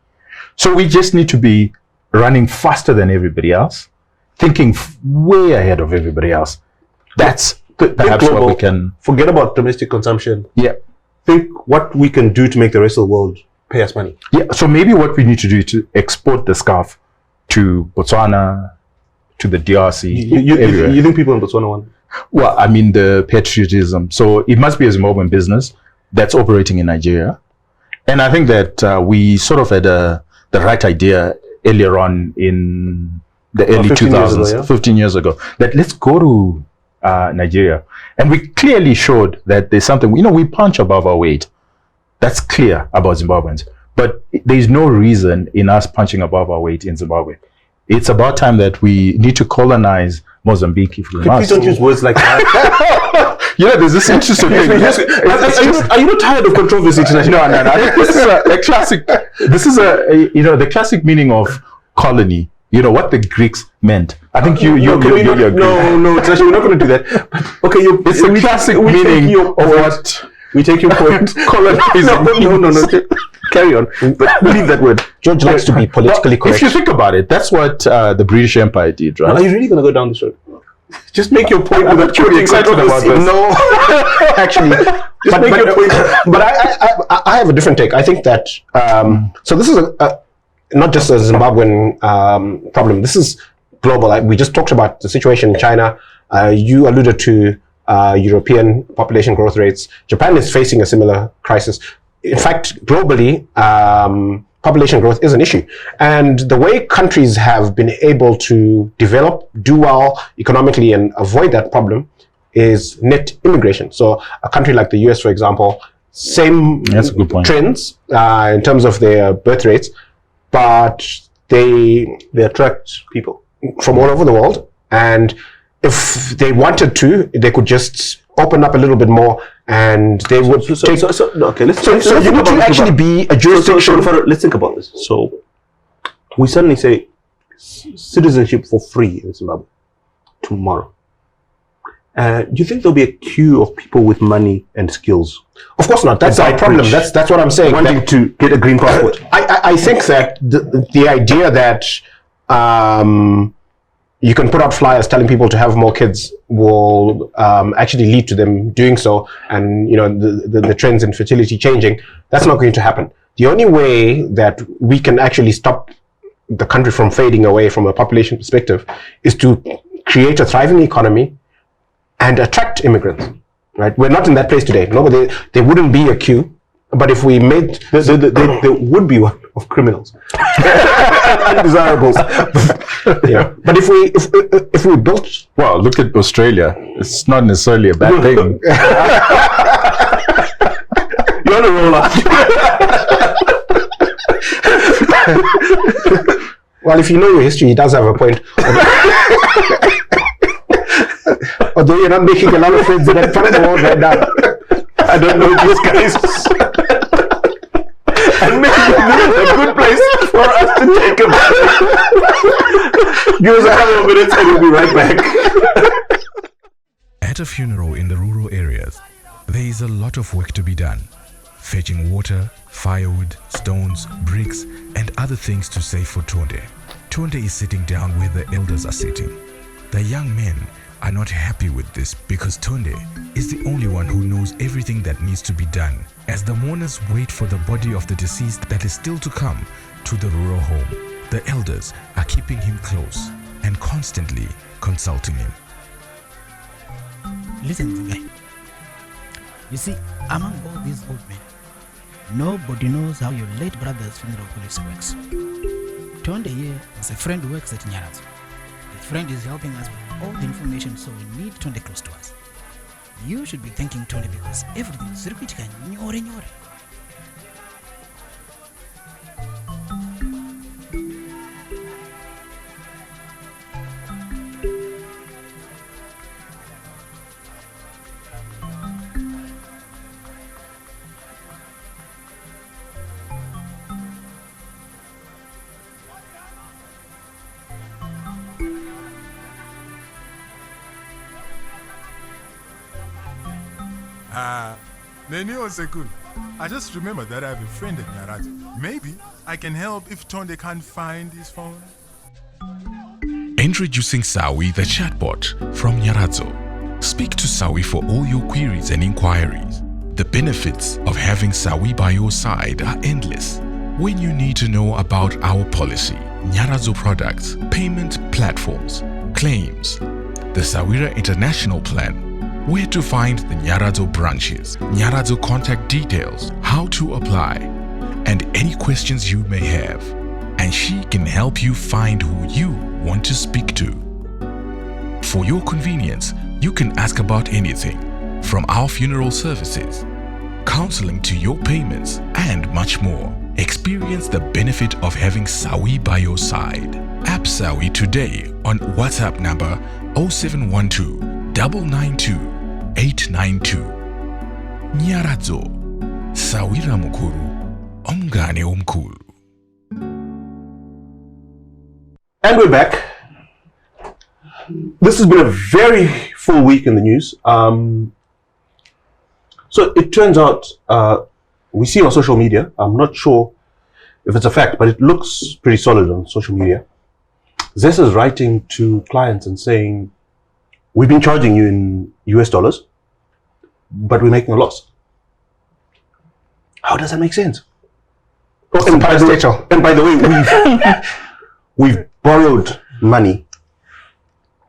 So we just need to be running faster than everybody else, thinking way ahead of everybody else. That's perhaps global, what we can... Forget about domestic consumption. Yeah. Think what we can do to make the rest of the world pay us money. Yeah, so maybe what we need to do is to export the scarf to Botswana, to the DRC, everywhere. You think people in Botswana want? Well, the patriotism. So it must be a Zimbabwean business that's operating in Nigeria. And I think that we sort of had the right idea earlier on in the early 2000s, 15 years ago, that let's go to Nigeria. And we clearly showed that there's something, we punch above our weight. That's clear about Zimbabweans. But there's no reason in us punching above our weight in Zimbabwe. It's about time that we need to colonize Mozambique if we must. Please don't use words like that. There's this interesting thing. Are you not tired of controversy tonight? No. This is a classic. This is the classic meaning of colony. What the Greeks meant. I think you agree. No, Tashi, we're not going to do that. But, okay, it's the classic meaning of what we take your point. Colonizing. No. Carry on. But leave that word. George likes to be politically correct. If you think about it, that's what the British Empire did, right? Are you really going to go down this road? Just make your point without pretty excited about this. No, actually, Just make your point. But I have a different take. I think that so this is not just a Zimbabwean problem. This is global. We just talked about the situation in China. You alluded to European population growth rates. Japan is facing a similar crisis. In fact, globally, population growth is an issue. And the way countries have been able to develop, do well economically and avoid that problem is net immigration. So a country like the US, for example, same That's a good point. trends in terms of their birth rates, but they attract people from all over the world. And if they wanted to, they could just open up a little bit more, and they would take. Okay, let's So you need to actually be a jurisdiction. Let's think about this. So we suddenly say citizenship for free in Zimbabwe tomorrow. Do you think there'll be a queue of people with money and skills? Of course not. That's our problem. That's what I'm saying. Wanting to get a green passport. I think that the idea that you can put out flyers telling people to have more kids will actually lead to them doing so, and the trends in fertility changing. That's not going to happen. The only way that we can actually stop the country from fading away from a population perspective is to create a thriving economy and attract immigrants. Right? We're not in that place today. No, there wouldn't be a queue. But if we made there would be one of criminals, undesirables. Yeah. But if we built, Well, look at Australia. It's not necessarily a bad thing. You're on a roll up. well, if you know your history, he does have a point. Although you're not making a lot of friends in that part of the world right now. I don't know these guys. And maybe this is a good place for us to take a break. Give us a couple of minutes and we'll be right back. At a funeral in the rural areas, there is a lot of work to be done. Fetching water, firewood, stones, bricks, and other things to save for Tonde. Tonde is sitting down where the elders are sitting. The young men are not happy with this because Tonde is the only one who knows everything that needs to be done as the mourners wait for the body of the deceased that is still to come to the rural home. The elders are keeping him close and constantly consulting him. Listen, Zingai. You see, among all these old men, nobody knows how your late brother's funeral policy works. Tonde here is a friend who works at Nyarazo. The friend is helping us with all the information, so we need Tonde close to us. You should be thanking Tonde because everything is circuitika nyore. Nenio Sekun, I just remember that I have a friend at Nyarazo. Maybe I can help if Tonde can't find his phone. Introducing Sawi, the chatbot from Nyarazo. Speak to Sawi for all your queries and inquiries. The benefits of having Sawi by your side are endless. When you need to know about our policy, Nyarazo products, payment platforms, claims, the Sawira International Plan, where to find the Nyarazo branches, Nyarazo contact details, how to apply, and any questions you may have. And she can help you find who you want to speak to. For your convenience, you can ask about anything, from our funeral services, counseling to your payments, and much more. Experience the benefit of having Sawi by your side. App Sawi today on WhatsApp number 0712 992 892. Nyarazo, Sawira Mukuru, Omgane Omkulu. And we're back. This has been a very full week in the news. So it turns out, we see on social media, I'm not sure if it's a fact, but it looks pretty solid on social media. Zess is writing to clients and saying, we've been charging you in US dollars, but we're making a loss. How does that make sense? Oh, and by the way, we've borrowed money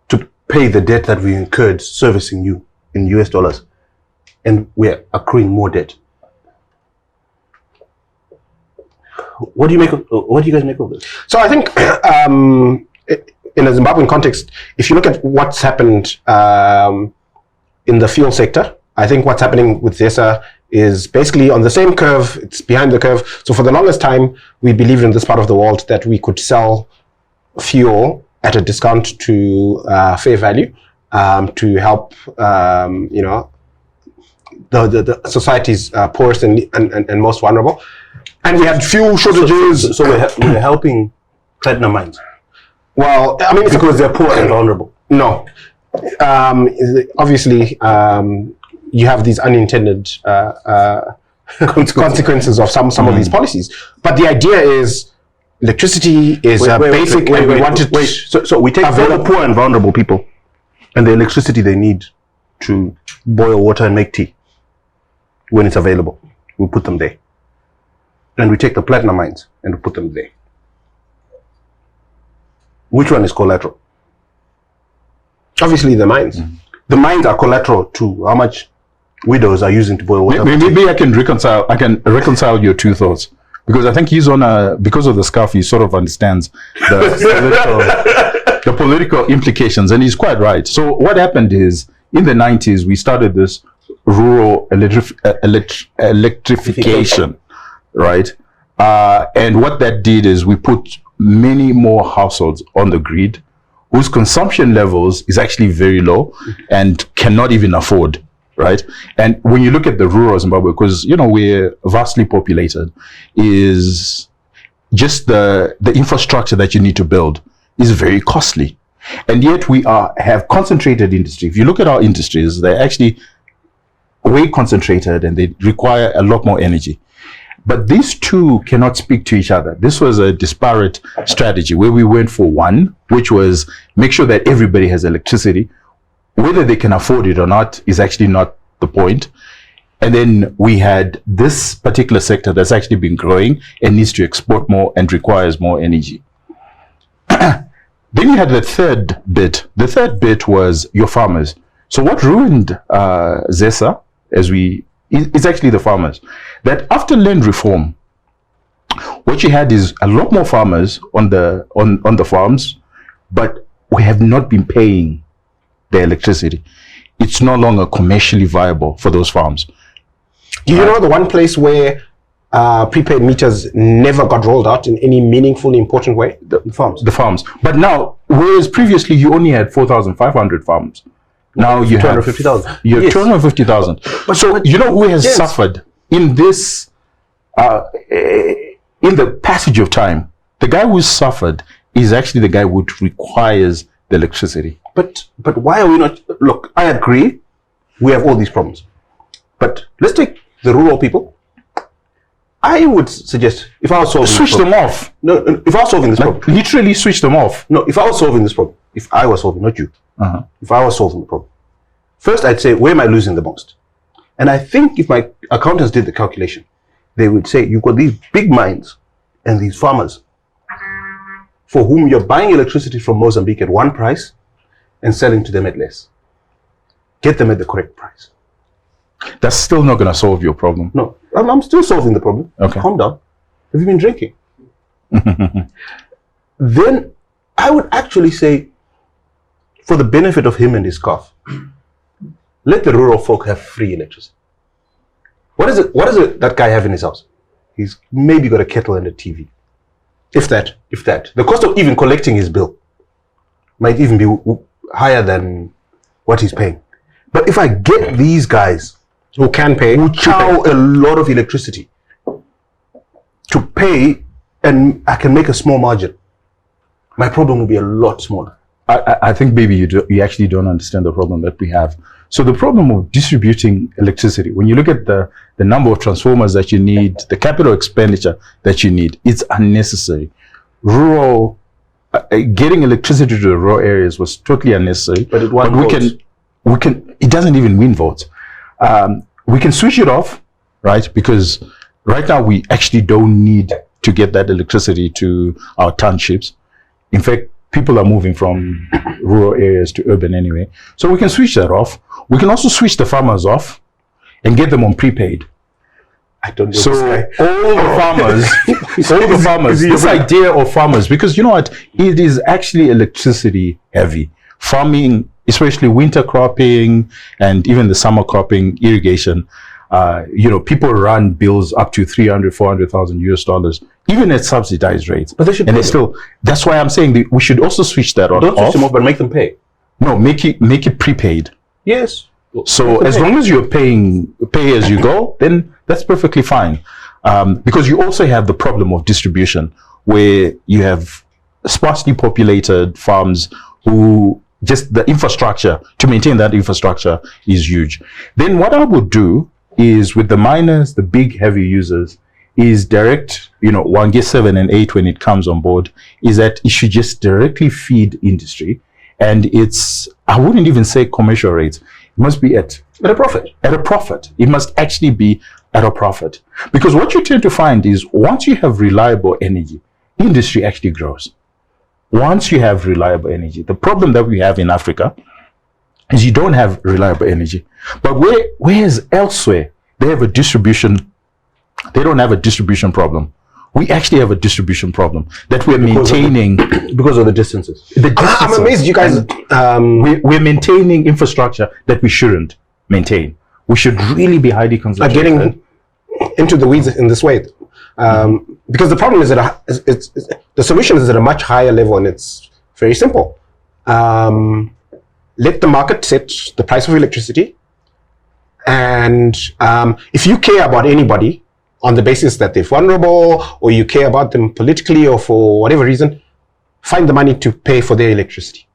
to pay the debt that we incurred servicing you in US dollars, and we're accruing more debt. What do you guys make of this? So I think in a Zimbabwean context, if you look at what's happened in the fuel sector. I think what's happening with ZESA is basically on the same curve. It's behind the curve. So for the longest time, we believed in this part of the world that we could sell fuel at a discount to fair value to help, the society's poorest and most vulnerable. And we had fuel shortages. So we're helping platinum mines. Well, I mean, because they're poor and vulnerable. No. Obviously, you have these unintended consequences of some of these policies. But the idea is electricity is basic, and we want it. So we take all the poor and vulnerable people and the electricity they need to boil water and make tea when it's available. We put them there. And we take the platinum mines and we put them there. Which one is collateral? Obviously the mines. The mines are collateral to how much widows are using to boil water. Maybe I can reconcile your two thoughts, because I think he's on because of the scarf, he sort of understands the political implications, and he's quite right. So what happened is, in the 90s, we started this rural electrification, right? And what that did is we put many more households on the grid whose consumption levels is actually very low and cannot even afford, right? And when you look at the rural Zimbabwe, because, we're vastly populated, is just the infrastructure that you need to build is very costly. And yet we have concentrated industry. If you look at our industries, they're actually way concentrated and they require a lot more energy. But these two cannot speak to each other. This was a disparate strategy where we went for one, which was make sure that everybody has electricity. Whether they can afford it or not is actually not the point. And then we had this particular sector that's actually been growing and needs to export more and requires more energy. Then you had the third bit. The third bit was your farmers. So what ruined ZESA, it's actually the farmers. That after land reform, what you had is a lot more farmers on the farms, but we have not been paying the electricity. It's no longer commercially viable for those farms. Do you know the one place where prepaid meters never got rolled out in any meaningfully important way? The farms. The farms. But now, whereas previously you only had 4,500 farms, now you have 250,000. You have 250,000. So you know who has suffered in this, in the passage of time? The guy who suffered is actually the guy who requires the electricity. But why are we not? Look, I agree, we have all these problems. But let's take the rural people. I would suggest, if I was solving switch them off. No, if I was solving this problem. Literally switch them off. No, if I was solving this problem, if I was solving, not you. If I was solving the problem, first I'd say, where am I losing the most? And I think if my accountants did the calculation, they would say, you've got these big mines and these farmers for whom you're buying electricity from Mozambique at one price and selling to them at less. Get them at the correct price. That's still not going to solve your problem. No, I'm still solving the problem. Okay. Calm down. Have you been drinking? Then I would actually say, for the benefit of him and his calf, let the rural folk have free electricity. What is it that guy have in his house? He's maybe got a kettle and a TV. If that. The cost of even collecting his bill might even be higher than what he's paying. But if I get these guys who can pay, who chow a lot of electricity to pay, and I can make a small margin, my problem will be a lot smaller. I think maybe you actually don't understand the problem that we have. So the problem of distributing electricity, when you look at the number of transformers that you need, the capital expenditure that you need, it's unnecessary. Rural, getting electricity to the rural areas was totally unnecessary. But it doesn't even win votes. We can switch it off, right? Because right now we actually don't need to get that electricity to our townships. In fact, people are moving from rural areas to urban anyway. So we can switch that off. We can also switch the farmers off and get them on prepaid. I don't know. So all the farmers, this idea of farmers, because you know what, it is actually electricity heavy. Farming especially winter cropping and even the summer cropping irrigation, people run bills up to 300, 400,000 US dollars, even at subsidized rates. But they should. And they still. That's why I'm saying that we should also switch that on. Don't switch off. them off, but make them pay. No, make it prepaid. Yes. So as long as you're pay as you go, then that's perfectly fine. Because you also have the problem of distribution, where you have sparsely populated farms who just the infrastructure to maintain that infrastructure is huge. Then what I would do is with the miners, the big heavy users, is direct, 1G 7 and 8 when it comes on board, is that it should just directly feed industry. And I wouldn't even say commercial rates. It must be at a profit. At a profit. It must actually be at a profit. Because what you tend to find is once you have reliable energy, industry actually grows. Once you have reliable energy, the problem that we have in Africa is you don't have reliable energy. But whereas elsewhere, they have a distribution, they don't have a distribution problem. We actually have a distribution problem that we're maintaining because of the distances. I'm amazed you guys. We're maintaining infrastructure that we shouldn't maintain. We should really be highly concentrated. Getting into the weeds in this way, because the problem is that the solution is at a much higher level, and it's very simple. Let the market set the price of electricity, and if you care about anybody on the basis that they're vulnerable, or you care about them politically or for whatever reason, find the money to pay for their electricity.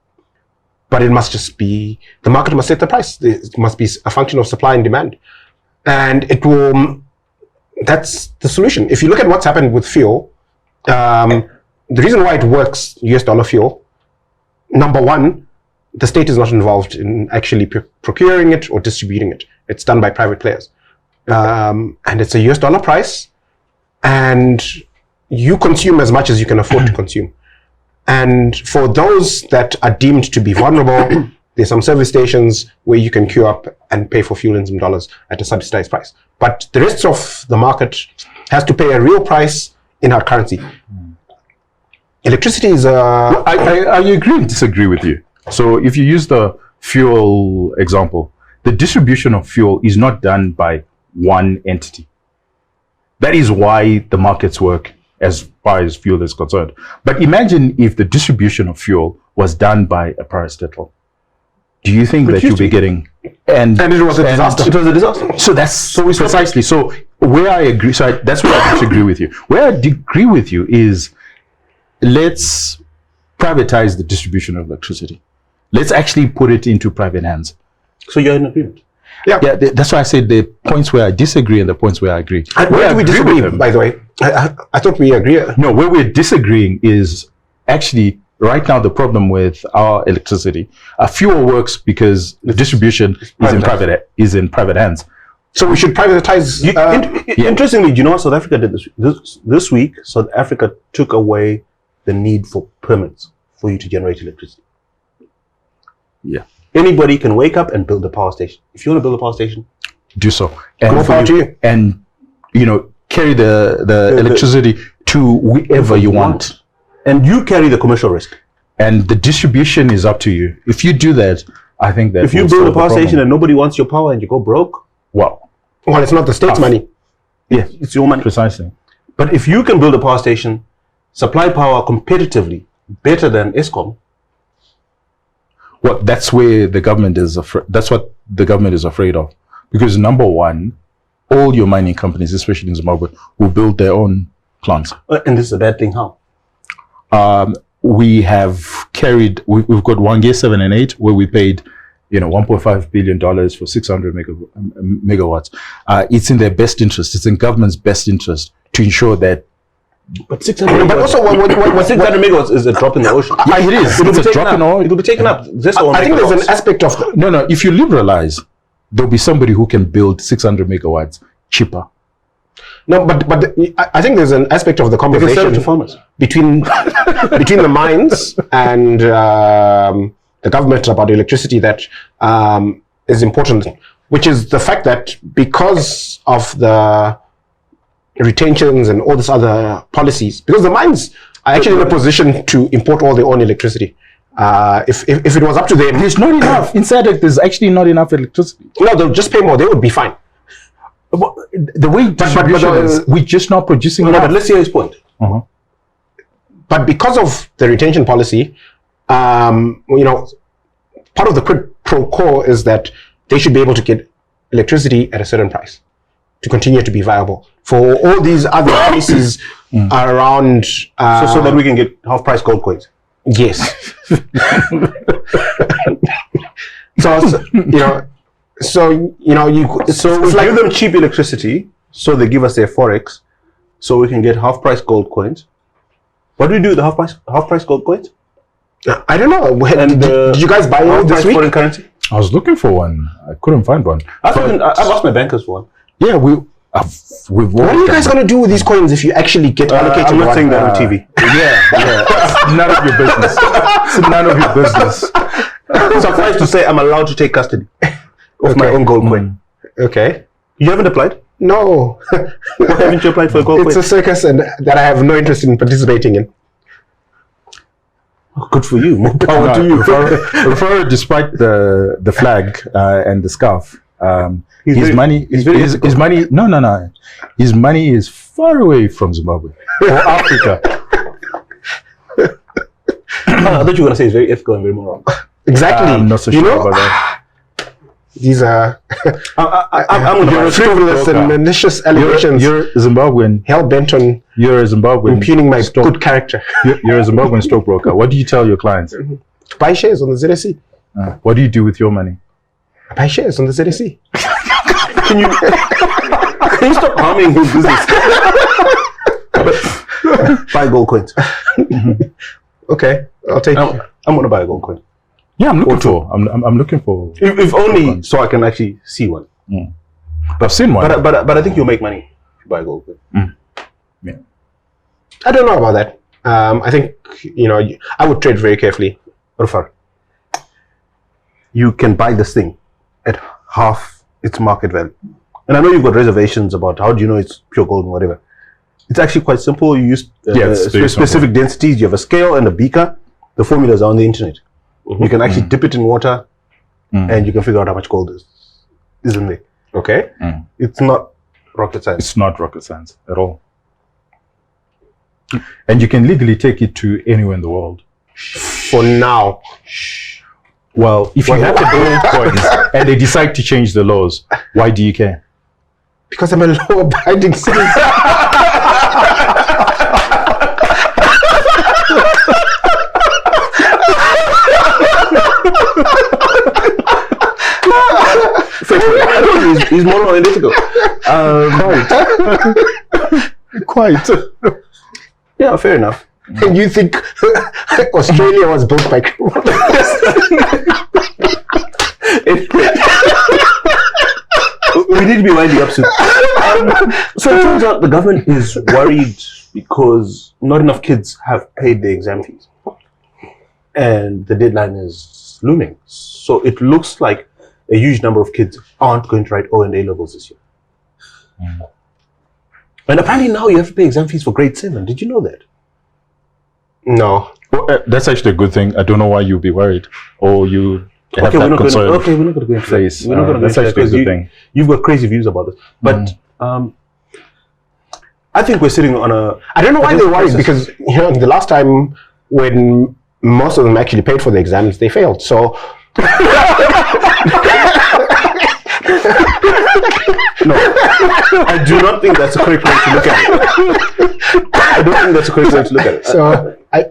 But it must just be, the market must set the price. It must be a function of supply and demand. And that's the solution. If you look at what's happened with fuel, the reason why it works, US dollar fuel, number one, the state is not involved in actually procuring it or distributing it. It's done by private players. And it's a US dollar price, and you consume as much as you can afford to consume. And for those that are deemed to be vulnerable, there's some service stations where you can queue up and pay for fuel in some dollars at a subsidized price. But the rest of the market has to pay a real price in our currency. Electricity is I agree and disagree with you. So if you use the fuel example, the distribution of fuel is not done by one entity. That is why the markets work as far as fuel is concerned. But imagine if the distribution of fuel was done by a parastatal. Do you think that you'll be getting... And it was a disaster. It was a disaster. So that's precisely. So where I agree, that's where I disagree with you. Where I agree with you is, let's privatize the distribution of electricity. Let's actually put it into private hands. So you're in agreement? Yeah, that's why I said the points where I disagree and the points where I agree. Where do we disagree, by the way? I thought we agree. No, where we're disagreeing is actually right now the problem with our electricity. Fuel works because the distribution is in private hands. So we should privatize. Interestingly, do you know what South Africa did this week? South Africa took away the need for permits for you to generate electricity. Yeah. Anybody can wake up and build a power station. If you want to build a power station, do so. And carry the electricity to wherever you want. And you carry the commercial risk. And the distribution is up to you. If you do that, I think that if you build a power station and nobody wants your power and you go broke, well, it's not the state's money. Yeah, it's your money. Precisely. But if you can build a power station, supply power competitively better than Eskom, well, that's where the government is that's what the government is afraid of. Because number one, all your mining companies, especially in Zimbabwe, will build their own plants. And this is a bad thing. How? We have we've got 1G 7 and 8 where we paid, $1.5 billion for 600 megawatts. It's in their best interest. It's in government's best interest to ensure that. But 600. But also, what 600 megawatts is a drop in the ocean. Yeah, it is. It's a drop in the ocean. It will be taken up. I think there's an aspect of no. If you liberalize, there'll be somebody who can build 600 megawatts cheaper. No, but I think there's an aspect of the conversation between the mines and the government about electricity that is important, which is the fact that because of the retentions and all this other policies, because the mines are actually in a position to import all their own electricity. If it was up to them, there's not enough. Inside it, there's actually not enough electricity. No, they'll just pay more. They would be fine. The way distribution is, we're just not producing enough. But let's hear his point. But because of the retention policy, part of the quid pro quo is that they should be able to get electricity at a certain price to continue to be viable. For all these other places around... so that we can get half-price gold coins. Yes. So we give them cheap electricity, so they give us their forex, so we can get half-price gold coins. What do we do with the half-price gold coins? I don't know. Did you guys buy one this week? Foreign currency? I was looking for one. I couldn't find one. I've asked my bankers for one. Yeah, we've. What are you guys going to do with these coins if you actually get allocated? I'm not saying that on TV. It's none of your business. It's none of your business. Suffice to say, I'm allowed to take custody of my own gold coin. Okay. You haven't applied? No. Why haven't you applied for a gold coin? It's a circus and that I have no interest in participating in. Oh, good for you. More power to you. Rufaro, despite the flag and the scarf, his money is far away from Zimbabwe or Africa. I thought you were going to say it's very ethical and very moral. Exactly. I'm not so sure about that. These are I'm you're frivolous and malicious allegations. You're Zimbabwean. Hell bent on you're a Zimbabwean impugning my good character. You're a Zimbabwean stockbroker. What do you tell your clients? To buy shares on the ZSE. What do you do with your money? I buy shares on the ZSE. Can you stop harming his business? Buy gold coins. Okay, I'll take. I'm going to buy a gold coin. Yeah, I'm looking for. If only so I can actually see one. I've seen one. But I think you'll make money if you buy a gold coin. Yeah. I don't know about that. I think I would trade very carefully. Rufar, you can buy this thing at half its market value. And I know you've got reservations about how do you know it's pure gold and whatever. It's actually quite simple. You use specific densities. You have a scale and a beaker. The formulas are on the internet. You can actually dip it in water and you can figure out how much gold is in there. Okay. It's not rocket science. It's not rocket science at all. And you can legally take it to anywhere in the world. For now. Well, if you have the gold coins and they decide to change the laws, why do you care? Because I'm a law-abiding citizen. He's moral and ethical. Quite. Yeah, fair enough. And you think Australia was built by criminals? We need to be winding up soon. So it turns out the government is worried because not enough kids have paid their exam fees. And the deadline is looming. So it looks like a huge number of kids aren't going to write O and A levels this year. And apparently now you have to pay exam fees for grade 7. Did you know that? No. Well, that's actually a good thing. I don't know why you'd be worried or you have that concern. We're not going to go into that. We're not going to that's actually a good thing. You've got crazy views about this. But I think we're sitting on a... I don't know why they're worried because the last time when most of them actually paid for the exams, they failed. So... No, I do not think that's a correct way to look at it. I don't think that's a correct way to look at it. So I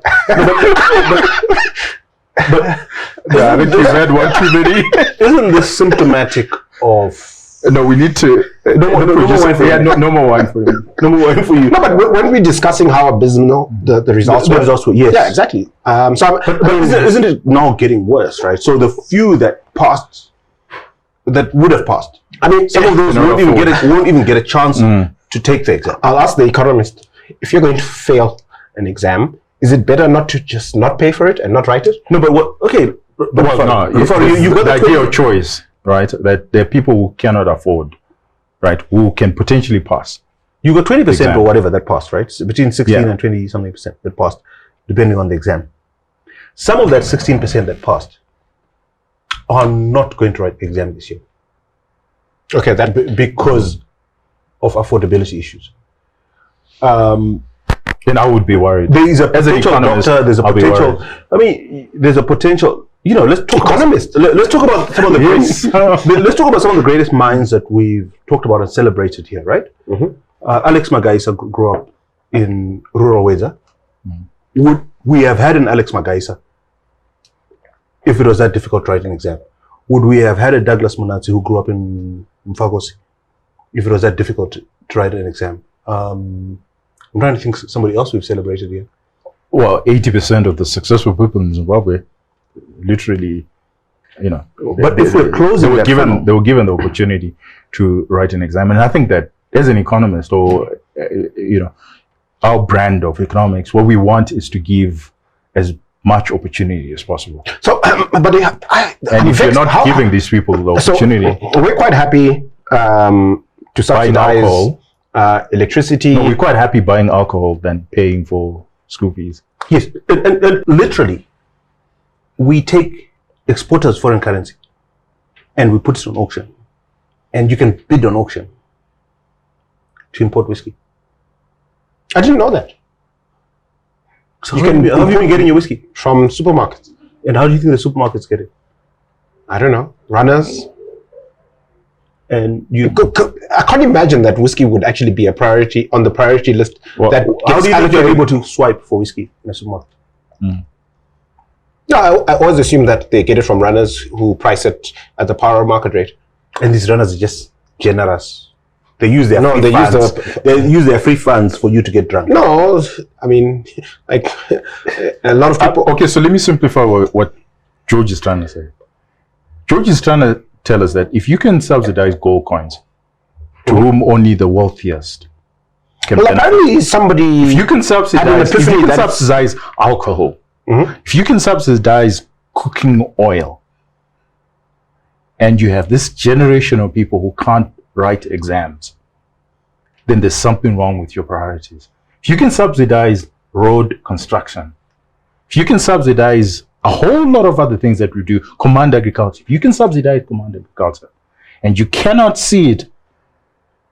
think you've had one too many. Isn't this symptomatic of... No, we need to... No more wine for you. No more wine for you. No more wine for you. No, but when we're discussing how abysmal the results were. The results were, yes. Yeah, exactly. But isn't it now getting worse, right? So the few that passed, that would have passed, I mean, some of those won't even get a chance to take the exam. I'll ask the economist, if you're going to fail an exam, is it better not to just not pay for it and not write it? No, but what? Okay, but no, you got the idea of choice, right? That there are people who cannot afford, right? Who can potentially pass. You got 20% or whatever that passed, right? So between 16 and 20 something percent that passed, depending on the exam. Some of that 16% that passed are not going to write the exam this year. Okay, that because of affordability issues. Then I would be worried. There is a As an potential economist, doctor. There's a I'll be potential. worried. I mean, there's a potential. You know, let's talk Economist. Let's talk about some of the Yes. let's talk about some of the greatest minds that we've talked about and celebrated here, right? Alex Magaisa grew up in rural Weza. Would we have had an Alex Magaisa if it was that difficult to write an exam? Would we have had a Douglas Munatsi who grew up in Mfagosi if it was that difficult to write an exam? I'm trying to think somebody else we've celebrated here. Well, 80% of the successful people in Zimbabwe, literally, you know. But if we're closing they were that given, funnel. they were given the opportunity to write an exam, and I think that as an economist, or you know, our brand of economics, what we want is to give as much opportunity as possible. So, but and if you're not giving these people the opportunity, so we're quite happy to subsidize alcohol. Electricity. No, we're quite happy buying alcohol than paying for school fees. Yes, and literally, we take exporters' foreign currency and we put it on auction, and you can bid on auction to import whiskey. I didn't know that. So how have you been getting your whiskey? From supermarkets. And how do you think the supermarkets get it? I don't know. Runners. And you, I can't imagine that whiskey would actually be a priority on the priority list. Well, that how do you think you're allocated. able to swipe for whiskey in a supermarket? No, I always assume that they get it from runners who price it at the power market rate. And these runners are just generous. They use their No, free they use funds. They use their free funds for you to get drunk. No, I mean, like a lot of people. Okay, so let me simplify what George is trying to say. George is trying to tell us that if you can subsidize gold coins, to whom only the wealthiest can Well, benefit. apparently somebody. If you can had an subsidize, if you epiphany can that- subsidize alcohol, if you can subsidize cooking oil, and you have this generation of people who can't write exams, then there's something wrong with your priorities. If you can subsidize road construction, if you can subsidize a whole lot of other things that we do, command agriculture, if you can subsidize command agriculture, and you cannot see it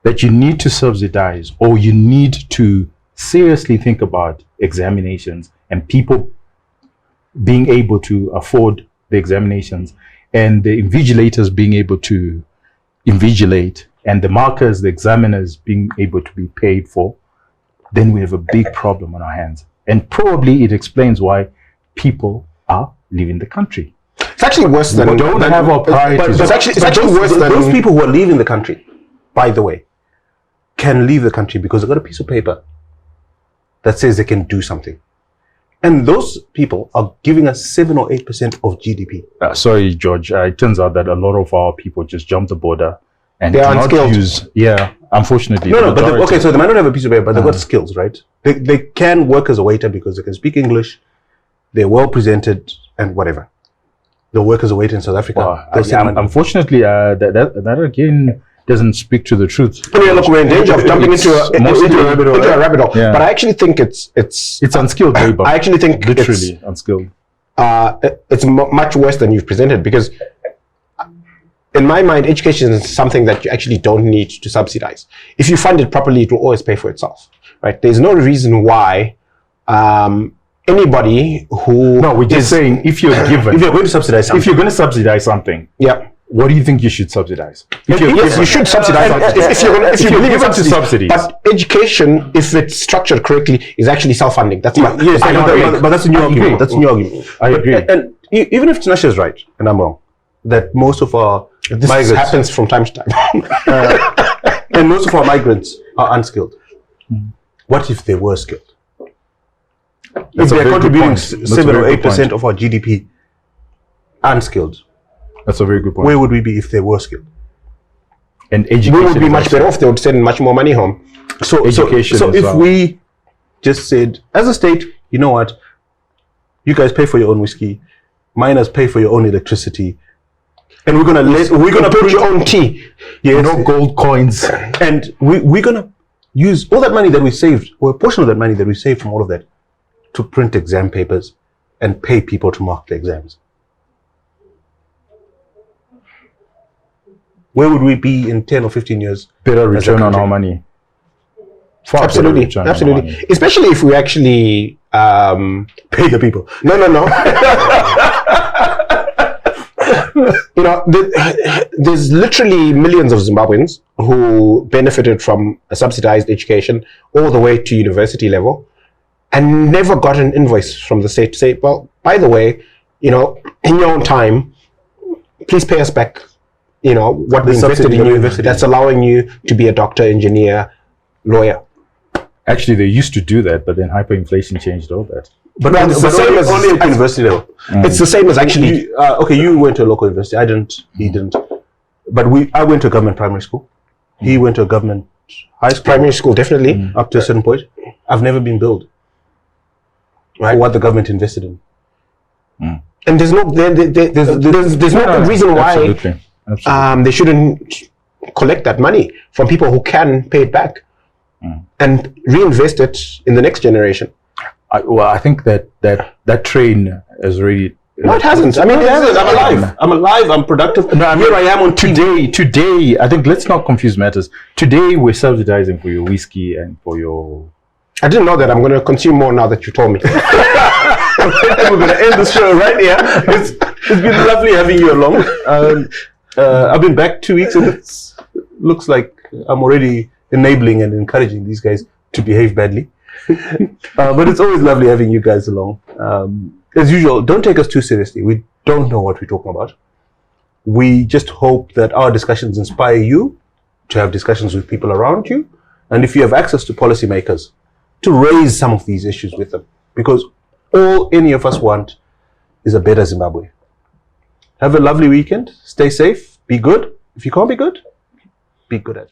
that you need to subsidize, or you need to seriously think about examinations and people being able to afford the examinations, and the invigilators being able to invigilate, and the markers, the examiners being able to be paid for, then we have a big problem on our hands. And probably it explains why people are leaving the country. It's actually worse than. We don't have our priorities. But it's actually worse than. Those people who are leaving the country, by the way, can leave the country because they've got a piece of paper that says they can do something. And those people are giving us 7 or 8% of GDP. Sorry, George. It turns out that a lot of our people just jump the border and They are do not unskilled. use. Yeah, unfortunately. No, the but majority- okay, so they might not have a piece of paper, but they've got skills, right? They can work as a waiter because they can speak English, they're well presented, and whatever. They'll work as a waiter in South Africa. Well, They'll save money. unfortunately, that again doesn't speak to the truth. Yeah, look, we're in danger of jumping into a rabbit hole. Yeah. But I actually think it's unskilled labor. I actually think literally unskilled. It's much worse than you've presented, because in my mind, education is something that you actually don't need to subsidize. If you fund it properly, it will always pay for itself, right? There's no reason why anybody who we're just saying, if you're given, if you're going to subsidize something, if you're going to subsidize something, what do you think you should subsidize? Yes, you should subsidize if you're believe given in to subsidies. But education, if it's structured correctly, is actually self-funding. That's my yes, but that's a new argument. That's a new argument. I agree. And even if Tinashe is right, and I'm wrong, that most of our migrants happens from time to time, and most of our migrants are unskilled. What if they were skilled? If they're contributing 7 or 8% of our GDP unskilled, that's a very good point. Where would we be if they were skilled? And education, we would be much better off. They would send much more money home. So education. if we just said, as a state, you know what, you guys pay for your own whiskey, miners pay for your own electricity, and we're gonna put your own tea. Yes, no gold coins, and we're gonna use all that money that we saved, or a portion of that money that we saved from all of that, to print exam papers and pay people to mark the exams? Where would we be in 10 or 15 years? Better as a return on country? our money. Far better Absolutely, return on our absolutely. money. Especially if we actually Pay the people. No. You know, there's literally millions of Zimbabweans who benefited from a subsidized education all the way to university level and never got an invoice from the state to say, well, by the way, you know, in your own time, please pay us back, you know, what we invested in you that's allowing you to be a doctor, engineer, lawyer. Actually, they used to do that, but then hyperinflation changed all that. But, Well, it's the same as only at university level. It's the same as actually. Okay, you went to a local university. I didn't. He didn't. But I went to a government primary school. He went to a government high school. Primary school, definitely. Up to a certain point. I've never been billed for what the government invested in. And there's no good reason why Absolutely. they shouldn't collect that money from people who can pay it back and reinvest it in the next generation. I think that train has already. No, it hasn't. I mean, it hasn't. I'm alive. I'm alive. I'm productive. No, I mean, Here I am on today. I think let's not confuse matters. Today we're subsidizing for your whiskey and for your. I didn't know that. I'm going to consume more now that you told me. We're going to end the show right here. It's been lovely having you along. I've been back 2 weeks and it looks like I'm already enabling and encouraging these guys to behave badly. But it's always lovely having you guys along. As usual, don't take us too seriously. We don't know what we're talking about. We just hope that our discussions inspire you to have discussions with people around you. And if you have access to policymakers, to raise some of these issues with them. Because all any of us want is a better Zimbabwe. Have a lovely weekend. Stay safe. Be good. If you can't be good at it.